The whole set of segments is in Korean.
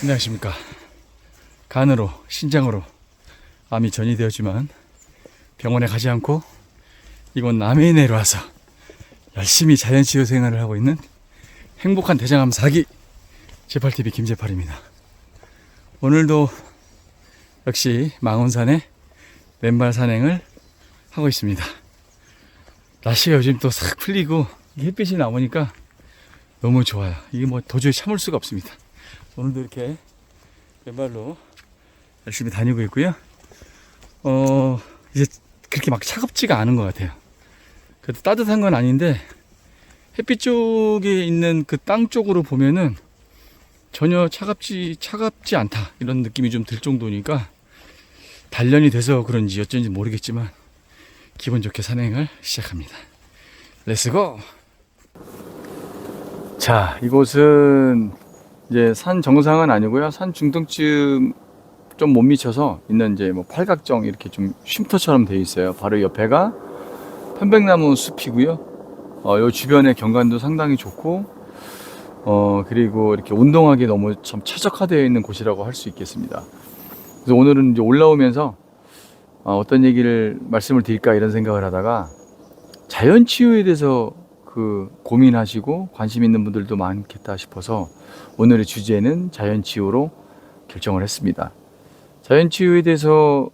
안녕하십니까. 간으로 신장으로 암이 전이되었지만 병원에 가지 않고 이곳 남해인해로 와서 열심히 자연치유 생활을 하고 있는 행복한 대장암 4기 제8TV 김제8입니다. 오늘도 역시 망원산에 맨발 산행을 하고 있습니다. 날씨가 요즘 또 싹 풀리고 햇빛이 나오니까 너무 좋아요. 이게 뭐 도저히 참을 수가 없습니다. 오늘도 이렇게 맨발로 열심히 다니고 있고요. 이제 그렇게 막 차갑지가 않은 것 같아요. 그래도 따뜻한 건 아닌데 햇빛 쪽에 있는 그 땅 쪽으로 보면은 전혀 차갑지 않다 이런 느낌이 좀 들 정도니까 단련이 돼서 그런지 어쩐지 모르겠지만 기분 좋게 산행을 시작합니다. 렛츠고! 자, 이곳은 이제 산 정상은 아니고요. 산 중턱쯤 좀 못 미쳐서 있는 이제 뭐 팔각정 이렇게 좀 쉼터처럼 되어 있어요. 바로 옆에가 편백나무 숲이고요. 요 주변의 경관도 상당히 좋고, 그리고 이렇게 운동하기 너무 참 최적화되어 있는 곳이라고 할 수 있겠습니다. 그래서 오늘은 이제 올라오면서 어떤 얘기를 말씀을 드릴까 이런 생각을 하다가 자연치유에 대해서 고민하시고 관심 있는 분들도 많겠다 싶어서 오늘의 주제는 자연치유로 결정을 했습니다. 자연치유에 대해서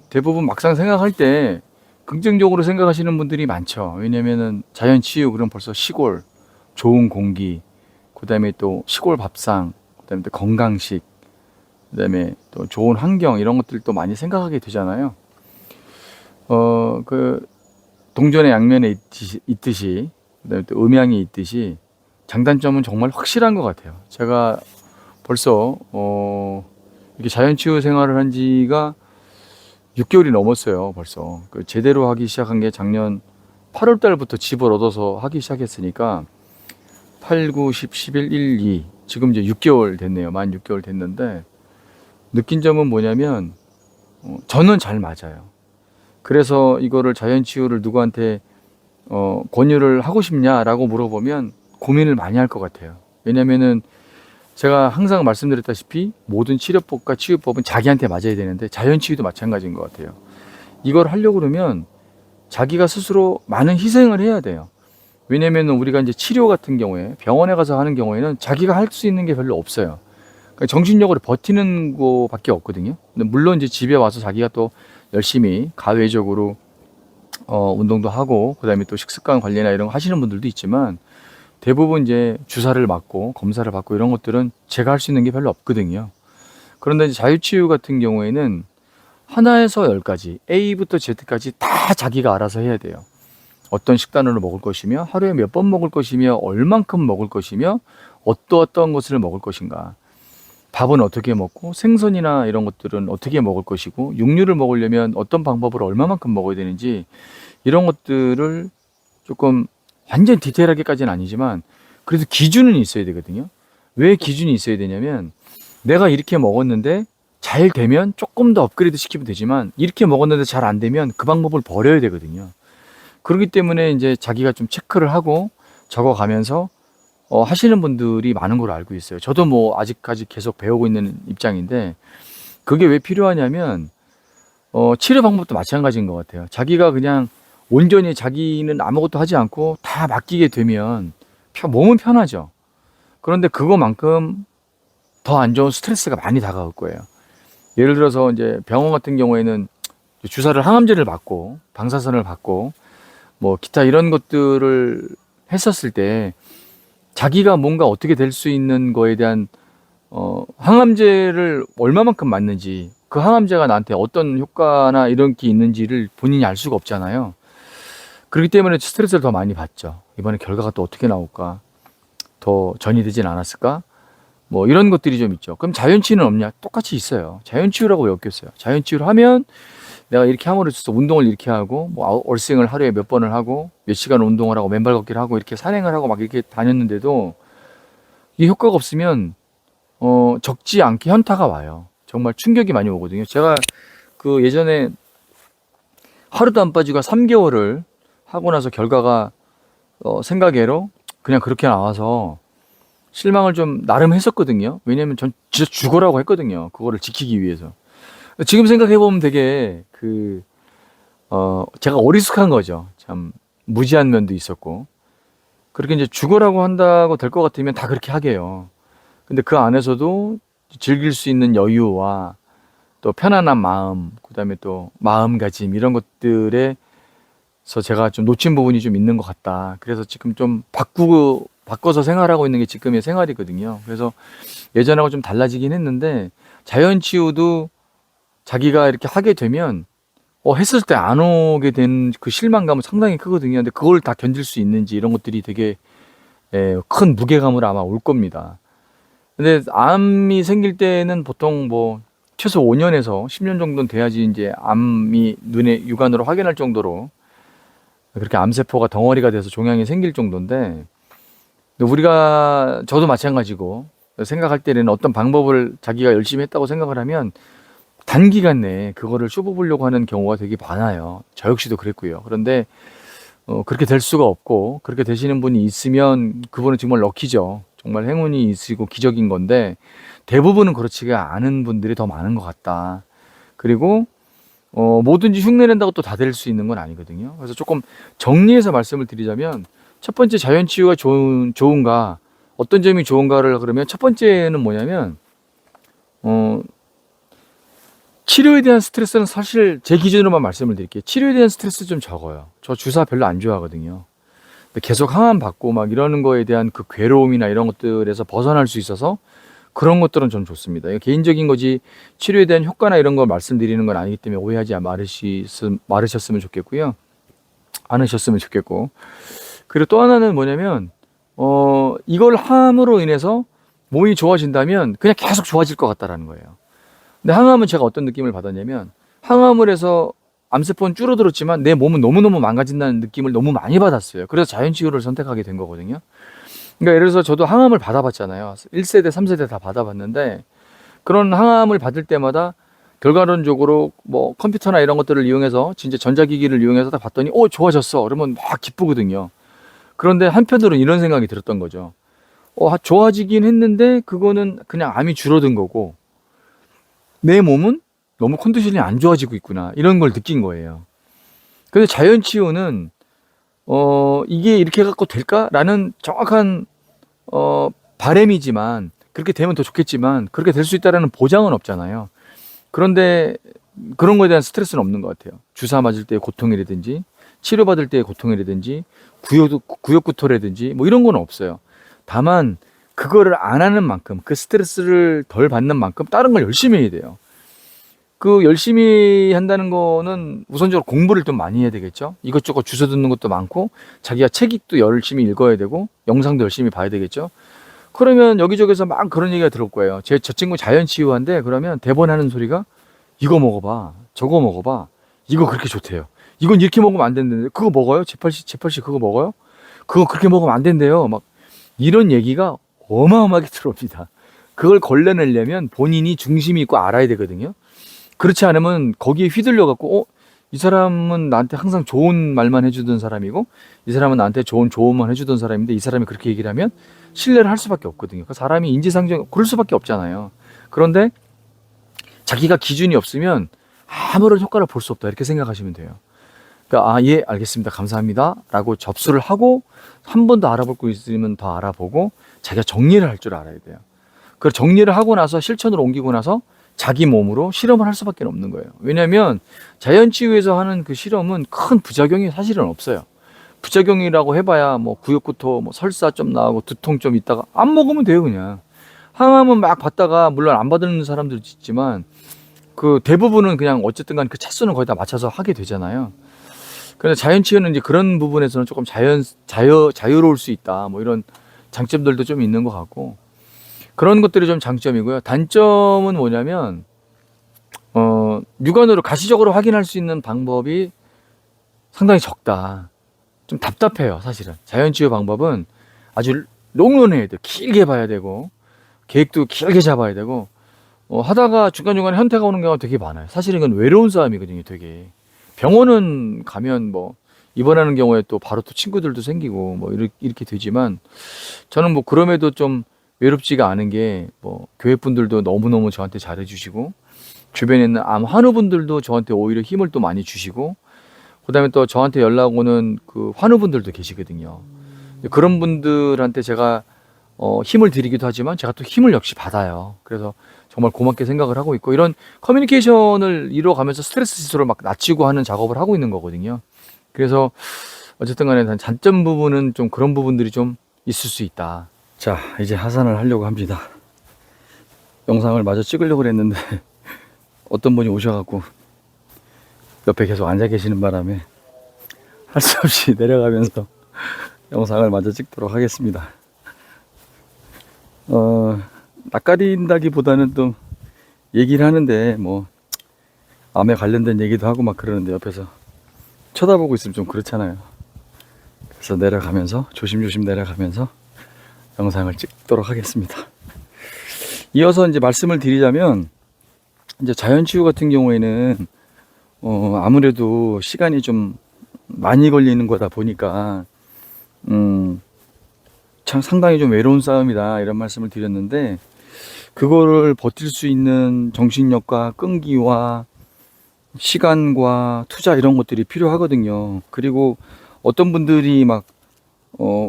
대부분 막상 생각할 때 긍정적으로 생각하시는 분들이 많죠. 왜냐면은 자연치유 그럼 벌써 시골, 좋은 공기, 그 다음에 또 시골 밥상, 그 다음에 또 건강식, 그 다음에 또 좋은 환경 이런 것들도 많이 생각하게 되잖아요. 동전의 양면에 있듯이 그다음에 또 음양이 있듯이 장단점은 정말 확실한 것 같아요. 제가 벌써 이렇게 자연치유 생활을 한 지가 6개월이 넘었어요. 벌써 제대로 하기 시작한 게 작년 8월 달부터 집을 얻어서 하기 시작했으니까 8, 9, 10, 11, 1, 2 지금 이제 6개월 됐네요. 만 6개월 됐는데 느낀 점은 뭐냐면 저는 잘 맞아요. 그래서 이거를 자연치유를 누구한테 권유를 하고 싶냐라고 물어보면 고민을 많이 할 것 같아요. 왜냐면은 제가 항상 말씀드렸다시피 모든 치료법과 치유법은 자기한테 맞아야 되는데 자연치유도 마찬가지인 것 같아요. 이걸 하려고 그러면 자기가 스스로 많은 희생을 해야 돼요. 왜냐면은 우리가 이제 치료 같은 경우에 병원에 가서 하는 경우에는 자기가 할 수 있는 게 별로 없어요. 그러니까 정신력으로 버티는 거밖에 없거든요. 근데 물론 이제 집에 와서 자기가 또 열심히 가외적으로 운동도 하고 그다음에 또 식습관 관리나 이런 거 하시는 분들도 있지만 대부분 이제 주사를 맞고 검사를 받고 이런 것들은 제가 할 수 있는 게 별로 없거든요. 그런데 이제 자유치유 같은 경우에는 하나에서 10가지 A부터 Z까지 다 자기가 알아서 해야 돼요. 어떤 식단으로 먹을 것이며 하루에 몇 번 먹을 것이며 얼만큼 먹을 것이며 어떤 것을 먹을 것인가, 밥은 어떻게 먹고 생선이나 이런 것들은 어떻게 먹을 것이고 육류를 먹으려면 어떤 방법으로 얼마만큼 먹어야 되는지 이런 것들을 조금 완전 디테일하게까지는 아니지만 그래도 기준은 있어야 되거든요. 왜 기준이 있어야 되냐면 내가 이렇게 먹었는데 잘 되면 조금 더 업그레이드 시키면 되지만 이렇게 먹었는데 잘 안 되면 그 방법을 버려야 되거든요. 그렇기 때문에 이제 자기가 좀 체크를 하고 적어가면서 하시는 분들이 많은 걸로 알고 있어요. 저도 뭐 아직까지 계속 배우고 있는 입장인데 그게 왜 필요하냐면 치료 방법도 마찬가지인 것 같아요. 자기가 그냥 온전히 자기는 아무것도 하지 않고 다 맡기게 되면 몸은 편하죠. 그런데 그거만큼 더 안 좋은 스트레스가 많이 다가올 거예요. 예를 들어서 이제 병원 같은 경우에는 주사를 항암제를 받고 방사선을 받고 뭐 기타 이런 것들을 했었을 때 자기가 뭔가 어떻게 될 수 있는 거에 대한 항암제를 얼마만큼 맞는지 그 항암제가 나한테 어떤 효과나 이런 게 있는지를 본인이 알 수가 없잖아요. 그렇기 때문에 스트레스를 더 많이 받죠. 이번에 결과가 또 어떻게 나올까? 더 전이되진 않았을까? 뭐 이런 것들이 좀 있죠. 그럼 자연치유는 없냐? 똑같이 있어요. 자연치유라고 왜 없겠어요? 자연치유를 하면 내가 이렇게 함으로 있어서 운동을 이렇게 하고 뭐 얼싱을 하루에 몇 번을 하고 몇 시간 운동을 하고 맨발 걷기를 하고 이렇게 산행을 하고 막 이렇게 다녔는데도 이 효과가 없으면 적지 않게 현타가 와요. 정말 충격이 많이 오거든요. 제가 예전에 하루도 안 빠지고 3개월을 하고 나서 결과가 생각외로 그냥 그렇게 나와서 실망을 좀 나름 했었거든요. 왜냐면 전 진짜 죽어라고 했거든요. 그거를 지키기 위해서. 지금 생각해보면 되게 제가 어리숙한 거죠. 참 무지한 면도 있었고. 그렇게 이제 죽어라고 한다고 될 것 같으면 다 그렇게 하게요. 근데 그 안에서도 즐길 수 있는 여유와 또 편안한 마음, 그다음에 또 마음가짐 이런 것들에서 제가 좀 놓친 부분이 좀 있는 것 같다. 그래서 지금 좀 바꿔서 생활하고 있는 게 지금의 생활이거든요. 그래서 예전하고 좀 달라지긴 했는데 자연치유도 자기가 이렇게 하게 되면 했을 때 안 오게 된 그 실망감은 상당히 크거든요. 근데 그걸 다 견딜 수 있는지 이런 것들이 되게 큰 무게감으로 아마 올 겁니다. 근데 암이 생길 때는 보통 뭐 최소 5년에서 10년 정도는 돼야지 이제 암이 눈에 육안으로 확인할 정도로 그렇게 암세포가 덩어리가 돼서 종양이 생길 정도인데, 근데 저도 마찬가지고 생각할 때는 어떤 방법을 자기가 열심히 했다고 생각을 하면 단기간 내에 그거를 씹어보려고 하는 경우가 되게 많아요. 저 역시도 그랬고요. 그런데 그렇게 될 수가 없고, 그렇게 되시는 분이 있으면 그분은 정말 럭키죠. 정말 행운이 있으시고 기적인 건데, 대부분은 그렇지가 않은 분들이 더 많은 것 같다. 그리고 뭐든지 흉내낸다고 또 다 될 수 있는 건 아니거든요. 그래서 조금 정리해서 말씀을 드리자면, 첫 번째 자연치유가 좋은가, 어떤 점이 좋은가를 그러면 첫 번째는 뭐냐면 치료에 대한 스트레스는 사실 제 기준으로만 말씀을 드릴게요. 치료에 대한 스트레스 좀 적어요. 저 주사 별로 안 좋아하거든요. 근데 계속 항암 받고 막 이러는 거에 대한 그 괴로움이나 이런 것들에서 벗어날 수 있어서 그런 것들은 좀 좋습니다. 이거 개인적인 거지 치료에 대한 효과나 이런 걸 말씀드리는 건 아니기 때문에 오해하지 말으셨으면 좋겠고요. 않으셨으면 좋겠고. 그리고 또 하나는 뭐냐면 이걸 함으로 인해서 몸이 좋아진다면 그냥 계속 좋아질 것 같다라는 거예요. 근데 항암은 제가 어떤 느낌을 받았냐면, 항암을 해서 암세포는 줄어들었지만 내 몸은 너무너무 망가진다는 느낌을 너무 많이 받았어요. 그래서 자연치유를 선택하게 된 거거든요. 그러니까 예를 들어서 저도 항암을 받아봤잖아요. 1세대, 3세대 다 받아봤는데, 그런 항암을 받을 때마다 결과론적으로 뭐 컴퓨터나 이런 것들을 이용해서 진짜 전자기기를 이용해서 다 봤더니 좋아졌어. 그러면 막 기쁘거든요. 그런데 한편으로는 이런 생각이 들었던 거죠. 좋아지긴 했는데 그거는 그냥 암이 줄어든 거고 내 몸은 너무 컨디션이 안 좋아지고 있구나, 이런 걸 느낀 거예요. 근데 자연치유는 이게 이렇게 갖고 될까라는 정확한 바램이지만, 그렇게 되면 더 좋겠지만 그렇게 될 수 있다라는 보장은 없잖아요. 그런데 그런 거에 대한 스트레스는 없는 것 같아요. 주사 맞을 때의 고통이라든지 치료받을 때의 고통이라든지 구역구토라든지 뭐 이런 건 없어요. 다만 그거를 안 하는 만큼, 그 스트레스를 덜 받는 만큼 다른 걸 열심히 해야 돼요. 그 열심히 한다는 거는 우선적으로 공부를 좀 많이 해야 되겠죠. 이것저것 주워 듣는 것도 많고 자기가 책도 열심히 읽어야 되고 영상도 열심히 봐야 되겠죠. 그러면 여기저기서 막 그런 얘기가 들을 거예요. 저 친구 자연치유한데, 그러면 대본 하는 소리가 이거 먹어봐, 저거 먹어봐, 이거 그렇게 좋대요. 이건 이렇게 먹으면 안 된대요. 그거 먹어요? 제팔씨 그거 먹어요? 그거 그렇게 먹으면 안 된대요. 막 이런 얘기가 어마어마하게 들어옵니다. 그걸 걸러내려면 본인이 중심이 있고 알아야 되거든요. 그렇지 않으면 거기에 휘둘려 갖고 이 사람은 나한테 항상 좋은 말만 해주던 사람이고 이 사람은 나한테 좋은 조언만 해주던 사람인데 이 사람이 그렇게 얘기를 하면 신뢰를 할 수밖에 없거든요. 그 사람이 인지상정 그럴 수밖에 없잖아요. 그런데 자기가 기준이 없으면 아무런 효과를 볼 수 없다, 이렇게 생각하시면 돼요. 그러니까 예, 알겠습니다, 감사합니다 라고 접수를 하고 한 번 더 알아볼 거 있으면 더 알아보고 자기가 정리를 할 줄 알아야 돼요. 그 정리를 하고 나서 실천으로 옮기고 나서 자기 몸으로 실험을 할 수밖에 없는 거예요. 왜냐하면 자연치유에서 하는 그 실험은 큰 부작용이 사실은 없어요. 부작용이라고 해봐야 뭐 구역구토, 뭐 설사 좀 나오고 두통 좀 있다가 안 먹으면 돼요. 그냥 항암은 막 받다가 물론 안 받는 사람들도 있지만 그 대부분은 그냥 어쨌든 간 그 차수는 거의 다 맞춰서 하게 되잖아요. 그런데 자연치유는 이제 그런 부분에서는 조금 자유로울 수 있다, 뭐 이런 장점들도 좀 있는 것 같고, 그런 것들이 좀 장점이고요. 단점은 뭐냐면 육안으로 가시적으로 확인할 수 있는 방법이 상당히 적다. 좀 답답해요, 사실은. 자연치유 방법은 아주 롱런해야 돼요. 길게 봐야 되고 계획도 길게 잡아야 되고 하다가 중간중간에 현태가 오는 경우가 되게 많아요. 사실은 이건 외로운 싸움이거든요. 되게 병원은 가면 뭐 입원하는 경우에 또 바로 또 친구들도 생기고 뭐 이렇게 되지만, 저는 뭐 그럼에도 좀 외롭지가 않은 게 뭐 교회 분들도 너무너무 저한테 잘해 주시고 주변에 있는 암 환우분들도 저한테 오히려 힘을 또 많이 주시고 그다음에 또 저한테 연락 오는 그 환우분들도 계시거든요. 그런 분들한테 제가 힘을 드리기도 하지만 제가 또 힘을 역시 받아요. 그래서 정말 고맙게 생각을 하고 있고 이런 커뮤니케이션을 이루어가면서 스트레스 지수를 막 낮추고 하는 작업을 하고 있는 거거든요. 그래서 어쨌든 간에 단점 부분은 좀 그런 부분들이 좀 있을 수 있다. 자, 이제 하산을 하려고 합니다. 영상을 마저 찍으려고 그랬는데 어떤 분이 오셔갖고 옆에 계속 앉아 계시는 바람에 할 수 없이 내려가면서 영상을 마저 찍도록 하겠습니다. 낯가린다기보다는 또 얘기를 하는데 뭐 암에 관련된 얘기도 하고 막 그러는데 옆에서 쳐다보고 있으면 좀 그렇잖아요. 그래서 내려가면서 조심조심 내려가면서 영상을 찍도록 하겠습니다. 이어서 이제 말씀을 드리자면 이제 자연치유 같은 경우에는 아무래도 시간이 좀 많이 걸리는 거다 보니까 참 상당히 좀 외로운 싸움이다 이런 말씀을 드렸는데 그거를 버틸 수 있는 정신력과 끈기와 시간과 투자 이런 것들이 필요하거든요. 그리고 어떤 분들이 막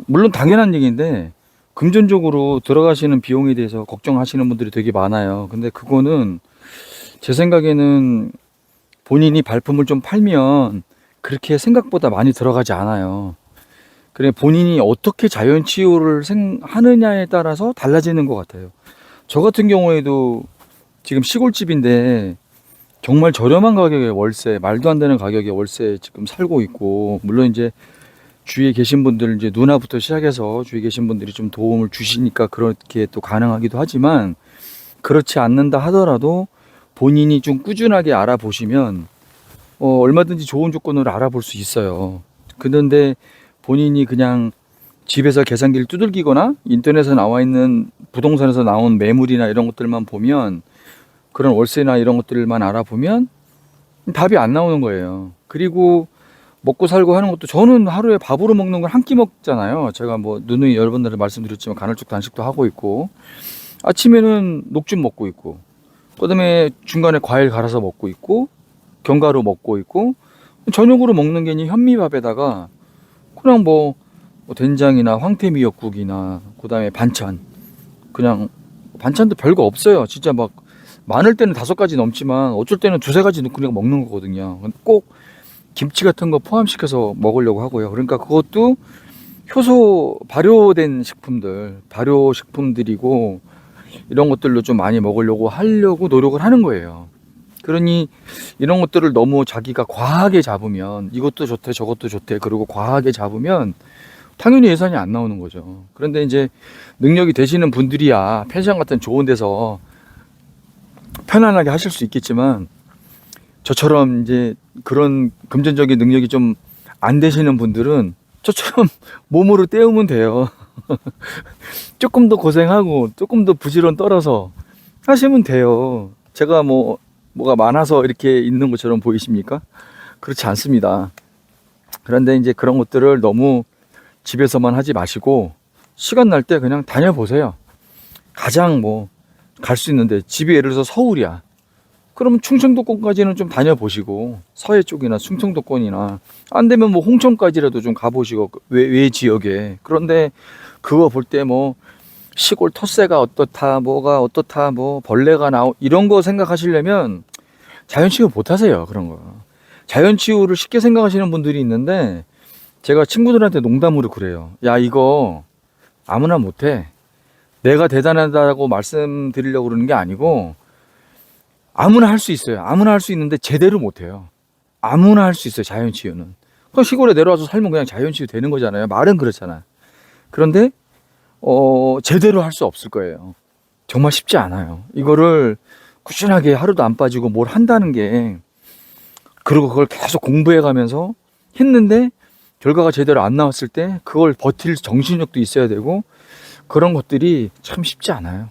물론 당연한 얘기인데 금전적으로 들어가시는 비용에 대해서 걱정하시는 분들이 되게 많아요. 근데 그거는 제 생각에는 본인이 발품을 좀 팔면 그렇게 생각보다 많이 들어가지 않아요. 그래 본인이 어떻게 자연치유를 하느냐에 따라서 달라지는 것 같아요. 저 같은 경우에도 지금 시골집인데 정말 저렴한 가격에 월세, 말도 안 되는 가격에 월세 지금 살고 있고, 물론 이제 주위에 계신 분들, 이제 누나부터 시작해서 주위에 계신 분들이 좀 도움을 주시니까 그렇게 또 가능하기도 하지만, 그렇지 않는다 하더라도 본인이 좀 꾸준하게 알아보시면, 얼마든지 좋은 조건을 알아볼 수 있어요. 그런데 본인이 그냥 집에서 계산기를 두들기거나 인터넷에 나와 있는 부동산에서 나온 매물이나 이런 것들만 보면 그런 월세나 이런 것들만 알아보면 답이 안 나오는 거예요. 그리고 먹고 살고 하는 것도 저는 하루에 밥으로 먹는 걸 한 끼 먹잖아요. 제가 뭐 누누이 여러 번들 말씀드렸지만 간헐적 단식도 하고 있고 아침에는 녹즙 먹고 있고 그다음에 중간에 과일 갈아서 먹고 있고 견과류 먹고 있고 저녁으로 먹는 게 현미밥에다가 그냥 뭐 된장이나 황태미역국이나 그다음에 반찬 그냥 반찬도 별거 없어요. 진짜 막 많을 때는 5가지 넘지만 어쩔 때는 2-3가지 넣고 그냥 먹는 거거든요. 꼭 김치 같은 거 포함시켜서 먹으려고 하고요. 그러니까 그것도 효소 발효된 식품들, 발효식품들이고 이런 것들로 좀 많이 하려고 노력을 하는 거예요. 그러니 이런 것들을 너무 자기가 과하게 잡으면 이것도 좋대 저것도 좋대 그리고 과하게 잡으면 당연히 예산이 안 나오는 거죠. 그런데 이제 능력이 되시는 분들이야 펜션 같은 좋은 데서 편안하게 하실 수 있겠지만 저처럼 이제 그런 금전적인 능력이 좀 안 되시는 분들은 저처럼 몸으로 때우면 돼요. 조금 더 고생하고 조금 더 부지런 떨어서 하시면 돼요. 제가 뭐가 많아서 이렇게 있는 것처럼 보이십니까? 그렇지 않습니다. 그런데 이제 그런 것들을 너무 집에서만 하지 마시고 시간 날 때 그냥 다녀보세요. 가장 갈 수 있는데 집이 예를 들어서 서울이야. 그러면 충청도권까지는 좀 다녀보시고 서해 쪽이나 충청도권이나 안 되면 홍천까지라도 좀 가보시고 외 지역에. 그런데 그거 볼 때 시골 텃세가 어떻다 뭐가 어떻다 벌레가 이런 거 생각하시려면 자연치유 못 하세요. 그런 거 자연치유를 쉽게 생각하시는 분들이 있는데 제가 친구들한테 농담으로 그래요. 야 이거 아무나 못해. 내가 대단하다고 말씀드리려고 그러는 게 아니고 아무나 할 수 있어요. 아무나 할 수 있는데 제대로 못해요. 아무나 할 수 있어요. 자연치유는. 그럼 시골에 내려와서 살면 그냥 자연치유 되는 거잖아요. 말은 그렇잖아요. 그런데 제대로 할 수 없을 거예요. 정말 쉽지 않아요. 이거를 꾸준하게 하루도 안 빠지고 뭘 한다는 게 그리고 그걸 계속 공부해 가면서 했는데 결과가 제대로 안 나왔을 때 그걸 버틸 정신력도 있어야 되고 그런 것들이 참 쉽지 않아요.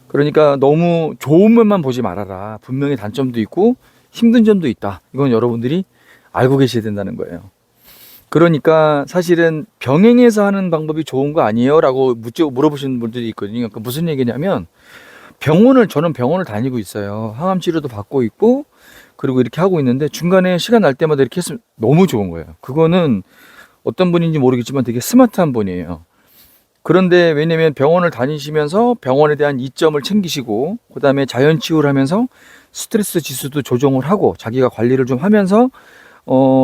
그러니까 너무 좋은 면만 보지 말아라. 분명히 단점도 있고 힘든 점도 있다. 이건 여러분들이 알고 계셔야 된다는 거예요. 그러니까 사실은 병행해서 하는 방법이 좋은 거 아니에요? 라고 물어보시는 분들이 있거든요. 그러니까 무슨 얘기냐면 저는 병원을 다니고 있어요. 항암 치료도 받고 있고, 그리고 이렇게 하고 있는데 중간에 시간 날 때마다 이렇게 했으면 너무 좋은 거예요. 그거는 어떤 분인지 모르겠지만 되게 스마트한 분이에요. 그런데 왜냐면 병원을 다니시면서 병원에 대한 이점을 챙기시고, 그 다음에 자연치유를 하면서 스트레스 지수도 조정을 하고, 자기가 관리를 좀 하면서,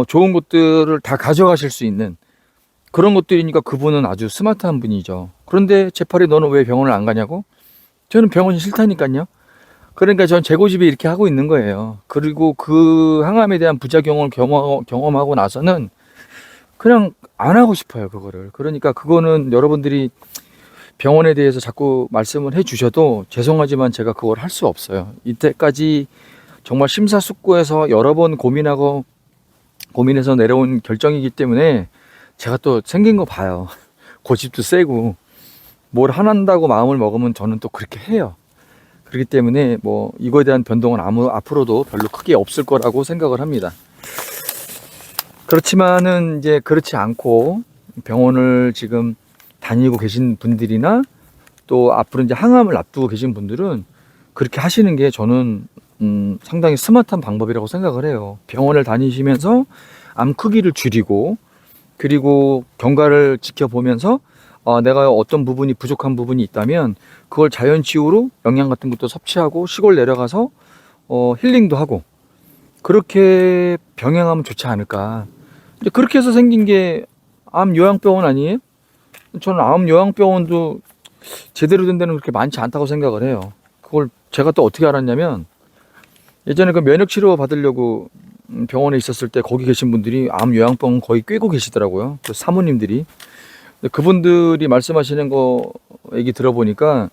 좋은 것들을 다 가져가실 수 있는 그런 것들이니까 그분은 아주 스마트한 분이죠. 그런데 재팔이 너는 왜 병원을 안 가냐고? 저는 병원이 싫다니까요. 그러니까 전 제 고집에 이렇게 하고 있는 거예요. 그리고 그 항암에 대한 부작용을 경험하고 나서는 그냥 안 하고 싶어요, 그거를. 그러니까 그거는 여러분들이 병원에 대해서 자꾸 말씀을 해 주셔도 죄송하지만 제가 그걸 할 수 없어요. 이때까지 정말 심사숙고해서 여러 번 고민해서 내려온 결정이기 때문에 제가 또 생긴 거 봐요. 고집도 세고 뭘 한다고 마음을 먹으면 저는 또 그렇게 해요. 그렇기 때문에 뭐 이거에 대한 변동은 앞으로도 별로 크게 없을 거라고 생각을 합니다. 그렇지만은 이제 그렇지 않고 병원을 지금 다니고 계신 분들이나 또 앞으로 이제 항암을 앞두고 계신 분들은 그렇게 하시는 게 저는 상당히 스마트한 방법이라고 생각을 해요. 병원을 다니시면서 암 크기를 줄이고, 그리고 경과를 지켜보면서 내가 어떤 부분이 부족한 부분이 있다면 그걸 자연치유로 영양 같은 것도 섭취하고 시골 내려가서 힐링도 하고, 그렇게 병행하면 좋지 않을까. 이제 그렇게 해서 생긴 게 암 요양병원 아니에요? 저는 암 요양병원도 제대로 된 데는 그렇게 많지 않다고 생각을 해요. 그걸 제가 또 어떻게 알았냐면, 예전에 그 면역치료 받으려고 병원에 있었을 때 거기 계신 분들이 암 요양병원 거의 꿰고 계시더라고요. 그 사모님들이. 근데 그분들이 말씀하시는 거 얘기 들어보니까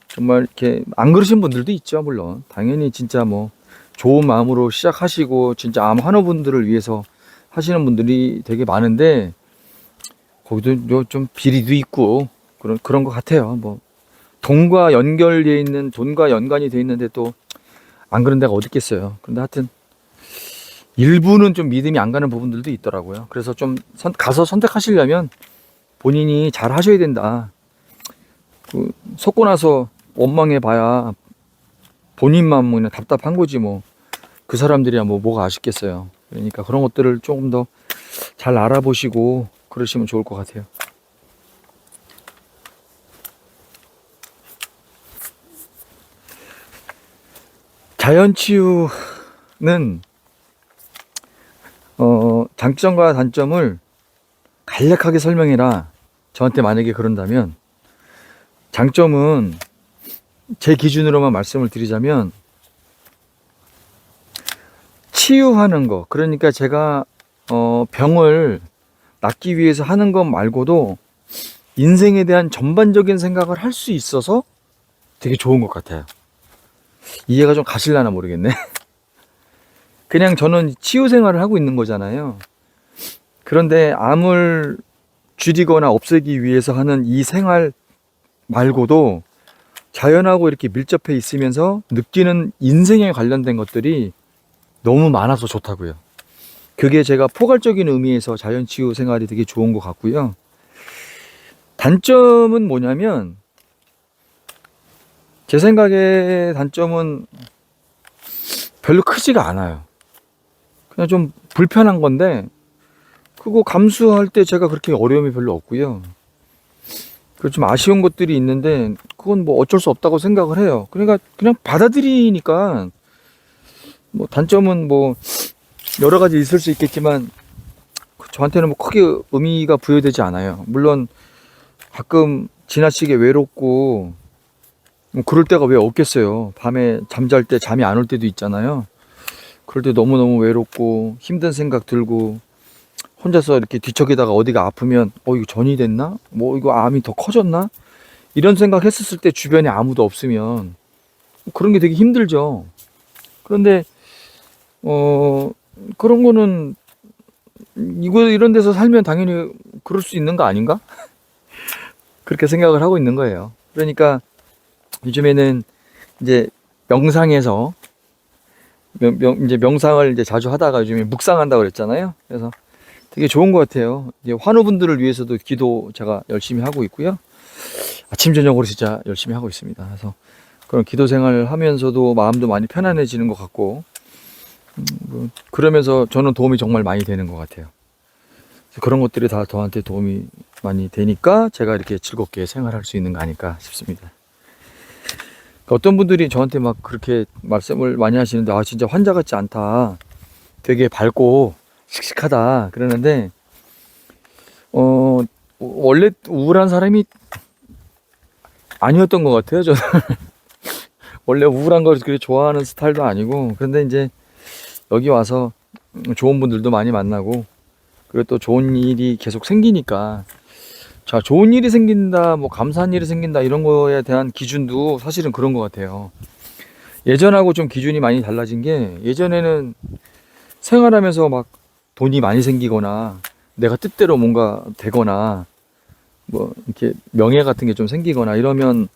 정말 이렇게 안 그러신 분들도 있죠, 물론. 당연히 진짜 뭐 좋은 마음으로 시작하시고 진짜 암 환우분들을 위해서 하시는 분들이 되게 많은데, 거기도 좀 비리도 있고 그런 것 같아요. 뭐 돈과 연관이 돼 있는데 또 안 그런 데가 어디 있겠어요. 근데 하여튼 일부는 좀 믿음이 안 가는 부분들도 있더라고요. 그래서 좀 가서 선택하시려면 본인이 잘 하셔야 된다. 속고 나서 원망해 봐야 본인만 그냥 답답한 거지 뭐. 그 사람들이야 뭐가 아쉽겠어요. 그러니까 그런 것들을 조금 더 잘 알아보시고 그러시면 좋을 것 같아요. 자연치유는 장점과 단점을 간략하게 설명해라. 저한테 만약에 그런다면, 장점은 제 기준으로만 말씀을 드리자면 치유하는 거. 그러니까 제가 병을 낫기 위해서 하는 것 말고도 인생에 대한 전반적인 생각을 할 수 있어서 되게 좋은 것 같아요. 이해가 좀 가실라나 모르겠네. 그냥 저는 치유 생활을 하고 있는 거잖아요. 그런데 암을 줄이거나 없애기 위해서 하는 이 생활 말고도 자연하고 이렇게 밀접해 있으면서 느끼는 인생에 관련된 것들이 너무 많아서 좋다고요. 그게 제가 포괄적인 의미에서 자연치유 생활이 되게 좋은 것 같고요. 단점은 뭐냐면, 제 생각에 단점은 별로 크지가 않아요. 그냥 좀 불편한 건데, 그거 감수할 때 제가 그렇게 어려움이 별로 없고요. 그 좀 아쉬운 것들이 있는데 그건 뭐 어쩔 수 없다고 생각을 해요. 그러니까 그냥 받아들이니까, 뭐 단점은 뭐 여러 가지 있을 수 있겠지만 저한테는 뭐 크게 의미가 부여되지 않아요. 물론 가끔 지나치게 외롭고 뭐 그럴 때가 왜 없겠어요. 밤에 잠잘 때 잠이 안 올 때도 있잖아요. 그럴 때 너무너무 외롭고 힘든 생각 들고 혼자서 이렇게 뒤척이다가 어디가 아프면 이거 전이 됐나? 뭐 이거 암이 더 커졌나? 이런 생각 했었을 때 주변에 아무도 없으면 그런 게 되게 힘들죠. 그런데 그런 거는 이런 데서 살면 당연히 그럴 수 있는 거 아닌가? 그렇게 생각을 하고 있는 거예요. 그러니까 요즘에는 이제 명상에서 이제 명상을 이제 자주 하다가 요즘에 묵상한다고 그랬잖아요. 그래서 되게 좋은 것 같아요. 이제 환우분들을 위해서도 기도 제가 열심히 하고 있고요. 아침 저녁으로 진짜 열심히 하고 있습니다. 그래서 그런 기도 생활을 하면서도 마음도 많이 편안해지는 것 같고, 뭐 그러면서 저는 도움이 정말 많이 되는 것 같아요. 그런 것들이 다 저한테 도움이 많이 되니까 제가 이렇게 즐겁게 생활할 수 있는 거 아닐까 싶습니다. 어떤 분들이 저한테 막 그렇게 말씀을 많이 하시는데, 아, 진짜 환자 같지 않다. 되게 밝고 씩씩하다. 그러는데, 원래 우울한 사람이 아니었던 것 같아요, 저는. 원래 우울한 걸 그렇게 좋아하는 스타일도 아니고, 그런데 이제 여기 와서 좋은 분들도 많이 만나고, 그리고 또 좋은 일이 계속 생기니까, 자, 좋은 일이 생긴다, 뭐 감사한 일이 생긴다, 이런 거에 대한 기준도 사실은 그런 것 같아요. 예전하고 좀 기준이 많이 달라진 게, 예전에는 생활하면서 막 돈이 많이 생기거나, 내가 뜻대로 뭔가 되거나, 뭐 이렇게 명예 같은 게 좀 생기거나 이러면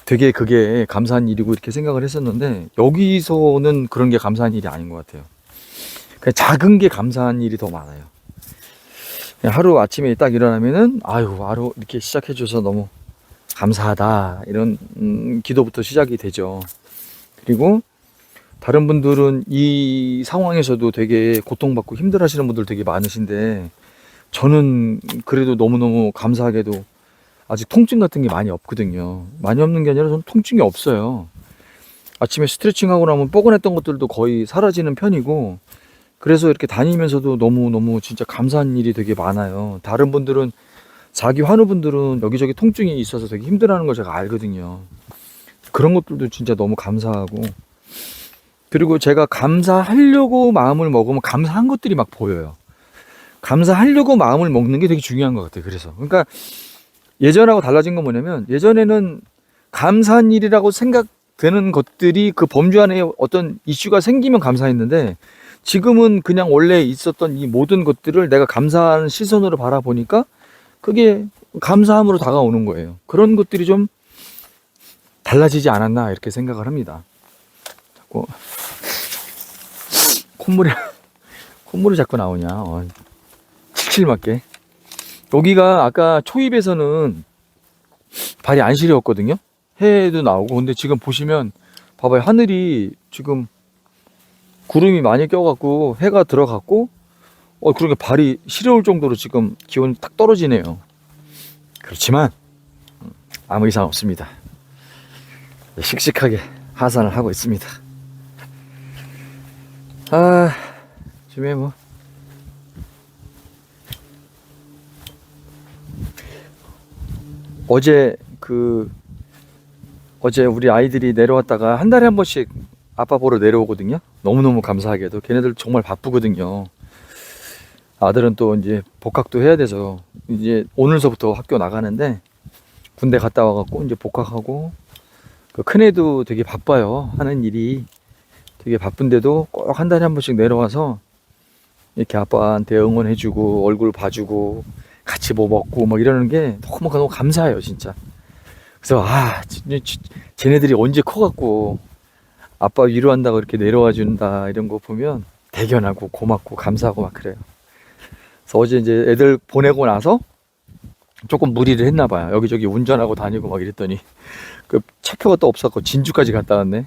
되게 그게 감사한 일이고 이렇게 생각을 했었는데, 여기서는 그런 게 감사한 일이 아닌 것 같아요. 그냥 작은 게 감사한 일이 더 많아요. 그냥 하루 아침에 딱 일어나면은, 아유, 하루 이렇게 시작해줘서 너무 감사하다, 이런 기도부터 시작이 되죠. 그리고 다른 분들은 이 상황에서도 되게 고통받고 힘들어하시는 분들 되게 많으신데, 저는 그래도 너무너무 감사하게도 아직 통증 같은 게 많이 없거든요. 많이 없는 게 아니라 저는 통증이 없어요. 아침에 스트레칭하고 나면 뻐근했던 것들도 거의 사라지는 편이고, 그래서 이렇게 다니면서도 너무너무 진짜 감사한 일이 되게 많아요. 다른 분들은, 자기 환우분들은 여기저기 통증이 있어서 되게 힘들어하는 걸 제가 알거든요. 그런 것들도 진짜 너무 감사하고, 그리고 제가 감사하려고 마음을 먹으면 감사한 것들이 막 보여요. 감사하려고 마음을 먹는 게 되게 중요한 것 같아요. 그래서 그러니까 예전하고 달라진 건 뭐냐면, 예전에는 감사한 일이라고 생각되는 것들이 그 범주 안에 어떤 이슈가 생기면 감사했는데, 지금은 그냥 원래 있었던 이 모든 것들을 내가 감사한 시선으로 바라보니까 그게 감사함으로 다가오는 거예요. 그런 것들이 좀 달라지지 않았나 이렇게 생각을 합니다. 자꾸 콧물이 자꾸 나오냐. 칠칠맞게. 여기가 아까 초입에서는 발이 안 시려웠거든요. 해도 나오고. 근데 지금 보시면 봐봐요. 하늘이 지금 구름이 많이 껴갖고 해가 들어갔고, 그러니까 발이 시려울 정도로 지금 기온이 딱 떨어지네요. 그렇지만 아무 이상 없습니다. 씩씩하게 하산을 하고 있습니다. 요즘에 뭐 어제 우리 아이들이 내려왔다가 한 달에 한 번씩 아빠 보러 내려오거든요. 너무너무 감사하게도. 걔네들 정말 바쁘거든요. 아들은 또 이제 복학도 해야 돼서 이제 오늘서부터 학교 나가는데, 군대 갔다 와갖고 이제 복학하고, 그 큰애도 되게 바빠요. 하는 일이 되게 바쁜데도 꼭 한 달에 한 번씩 내려와서 이렇게 아빠한테 응원해주고 얼굴 봐주고 같이 뭐 먹고 막 이러는 게 너무 감사해요, 진짜. 그래서 쟤네들이 언제 커갖고 아빠 위로한다고 이렇게 내려와 준다, 이런 거 보면 대견하고 고맙고 감사하고 막 그래요. 그래서 어제 이제 애들 보내고 나서 조금 무리를 했나 봐요. 여기저기 운전하고 다니고 막 이랬더니 그 차표가 또 없었고 진주까지 갔다 왔네.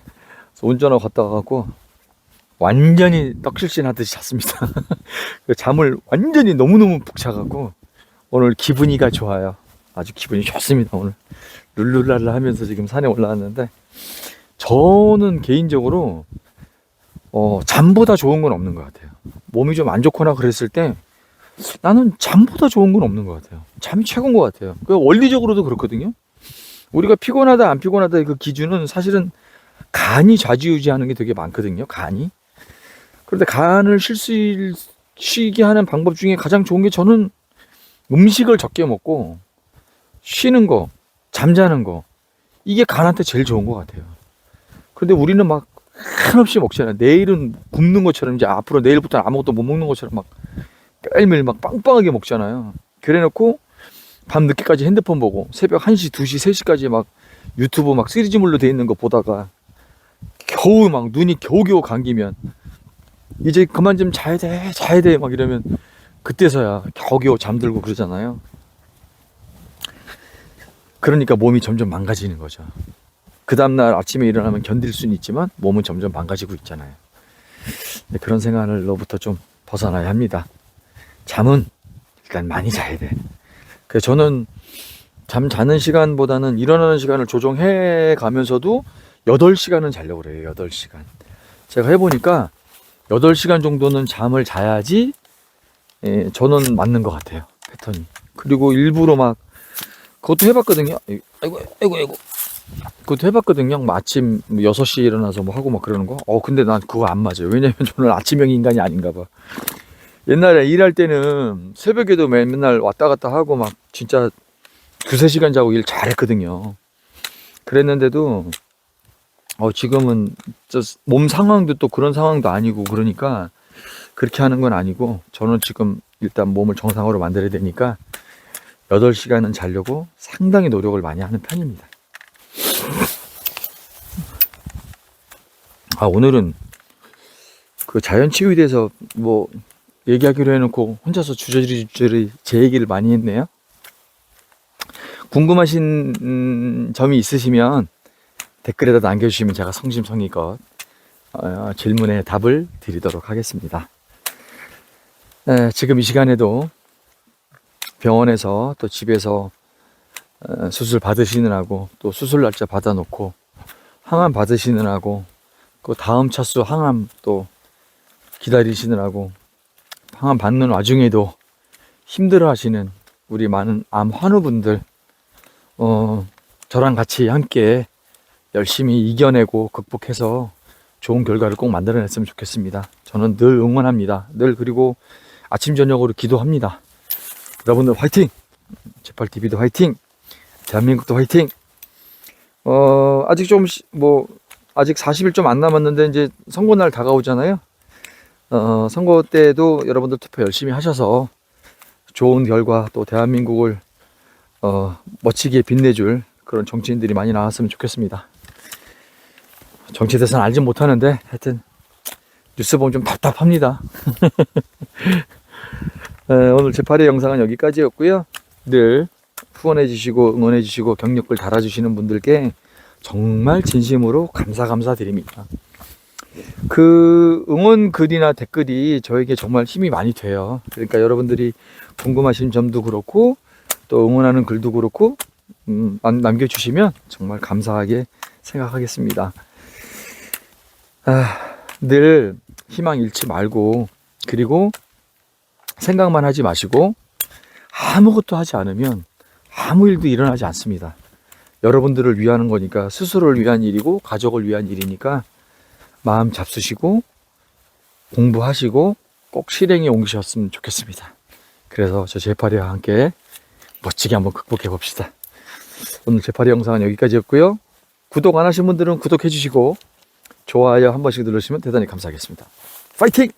그래서 운전하고 갔다 와갖고 완전히 떡실신하듯이 잤습니다. 잠을 완전히 너무너무 푹 자갖고 오늘 기분이가 좋아요. 아주 기분이 좋습니다. 오늘 룰루랄라 하면서 지금 산에 올라왔는데, 저는 개인적으로 잠보다 좋은 건 없는 것 같아요. 몸이 좀 안 좋거나 그랬을 때 나는 잠보다 좋은 건 없는 것 같아요. 잠이 최고인 것 같아요. 원리적으로도 그렇거든요. 우리가 피곤하다 안 피곤하다 그 기준은 사실은 간이 좌지우지하는 게 되게 많거든요. 간이. 그런데 간을 쉴 수 쉬게 하는 방법 중에 가장 좋은 게, 저는 음식을 적게 먹고 쉬는 거, 잠자는 거, 이게 간한테 제일 좋은 것 같아요. 그런데 우리는 막 한없이 먹잖아요. 내일은 굶는 것처럼, 이제 앞으로 내일부터는 아무것도 못 먹는 것처럼 막 매일매일 막 빵빵하게 먹잖아요. 그래 놓고 밤 늦게까지 핸드폰 보고 새벽 1시, 2시, 3시까지 막 유튜브 막 시리즈물로 돼 있는 거 보다가 겨우 막 눈이 겨우겨우 감기면 이제 그만 좀 자야 돼 막 이러면 그때서야 겨우겨우 잠들고 그러잖아요. 그러니까 몸이 점점 망가지는 거죠. 그 다음날 아침에 일어나면 견딜 수는 있지만 몸은 점점 망가지고 있잖아요. 그런 생활로부터 좀 벗어나야 합니다. 잠은 일단 많이 자야 돼. 그래서 저는 잠 자는 시간보다는 일어나는 시간을 조정해 가면서도 8시간은 자려고 그래요. 8시간. 제가 해보니까 8시간 정도는 잠을 자야지 저는 맞는 것 같아요. 패턴이. 그리고 일부러 막 그것도 해봤거든요. 아이고. 그것도 해봤거든요. 뭐 아침 6시에 일어나서 뭐 하고 막 그러는 거. 근데 난 그거 안 맞아요. 왜냐면 저는 아침형 인간이 아닌가 봐. 옛날에 일할 때는 새벽에도 맨날 왔다 갔다 하고 막 진짜 2-3시간 자고 일 잘했거든요. 그랬는데도 지금은 몸 상황도 또 그런 상황도 아니고 그러니까 그렇게 하는 건 아니고 저는 지금 일단 몸을 정상으로 만들어야 되니까 8시간은 자려고 상당히 노력을 많이 하는 편입니다. 오늘은 그 자연치유에 대해서 뭐 얘기하기로 해놓고 혼자서 주저리 제 얘기를 많이 했네요. 궁금하신 점이 있으시면 댓글에다 남겨주시면 제가 성심성의껏 질문에 답을 드리도록 하겠습니다. 지금 이 시간에도 병원에서 또 집에서 수술 받으시느라고 또 수술 날짜 받아놓고 항암 받으시느라고 그 다음 차수 항암 또 기다리시느라고 항암 받는 와중에도 힘들어 하시는 우리 많은 암 환우분들 저랑 같이 함께 열심히 이겨내고 극복해서 좋은 결과를 꼭 만들어냈으면 좋겠습니다. 저는 늘 응원합니다. 늘 그리고 아침 저녁으로 기도합니다. 여러분들 화이팅! 제팔TV도 화이팅! 대한민국도 화이팅! 아직 아직 40일 좀 안 남았는데 이제 선거날 다가오잖아요. 선거 때도 여러분들 투표 열심히 하셔서 좋은 결과 또 대한민국을 멋지게 빛내줄 그런 정치인들이 많이 나왔으면 좋겠습니다. 정치에 대해서는 알지 못하는데 하여튼 뉴스 보면 좀 답답합니다. 오늘 제8회 영상은 여기까지였고요. 늘 후원해 주시고 응원해 주시고 경력글 달아주시는 분들께 정말 진심으로 감사드립니다. 그 응원 글이나 댓글이 저에게 정말 힘이 많이 돼요. 그러니까 여러분들이 궁금하신 점도 그렇고 또 응원하는 글도 그렇고 남겨주시면 정말 감사하게 생각하겠습니다. 늘 희망 잃지 말고 그리고 생각만 하지 마시고 아무것도 하지 않으면 아무 일도 일어나지 않습니다. 여러분들을 위하는 거니까 스스로를 위한 일이고 가족을 위한 일이니까 마음 잡수시고 공부하시고 꼭 실행에 옮기셨으면 좋겠습니다. 그래서 저 제8회와 함께 멋지게 한번 극복해 봅시다. 오늘 제8회 영상은 여기까지였고요. 구독 안 하신 분들은 구독해 주시고 좋아요 한 번씩 눌러주시면 대단히 감사하겠습니다. 파이팅!